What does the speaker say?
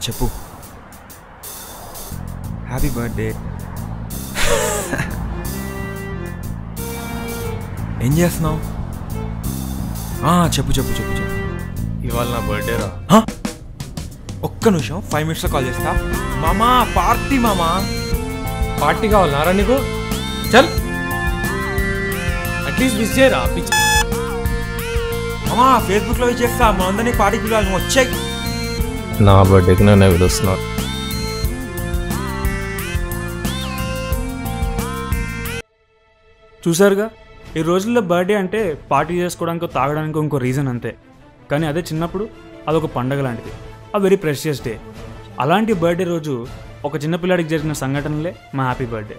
చెప్పు. Happy birthday. ఏం చేస్తున్నావు? చెప్పు చెప్పు చెప్పు చెప్పు. ఇవాళ నా బర్త్డే రా. ఒక్క నిమిషం, 5 minutesలో కాల్ చేస్తా. మామా పార్టీ. మామా పార్టీ కావాలన్నారా నీకు? చల్ అట్లీస్ట్ విష్ చేయరా. పిచ్చి మామా ఫేస్బుక్లో చేస్తా. మా అందరినీ పార్టీ పిల్లలు, నువ్వు వచ్చాయి. నా బర్త్డేకి నన్ను పిలుస్తున్నారు. చూసారుగా, ఈ రోజుల్లో బర్త్డే అంటే పార్టీ చేసుకోవడానికి, తాగడానికి ఇంకో రీజన్ అంతే. కానీ అదే చిన్నప్పుడు అదొక పండగ లాంటిది, ఆ వెరీ ప్రెషియస్ డే. అలాంటి బర్త్డే రోజు ఒక చిన్నపిల్లాడికి జరిగిన సంఘటనలే మా హ్యాపీ బర్త్డే.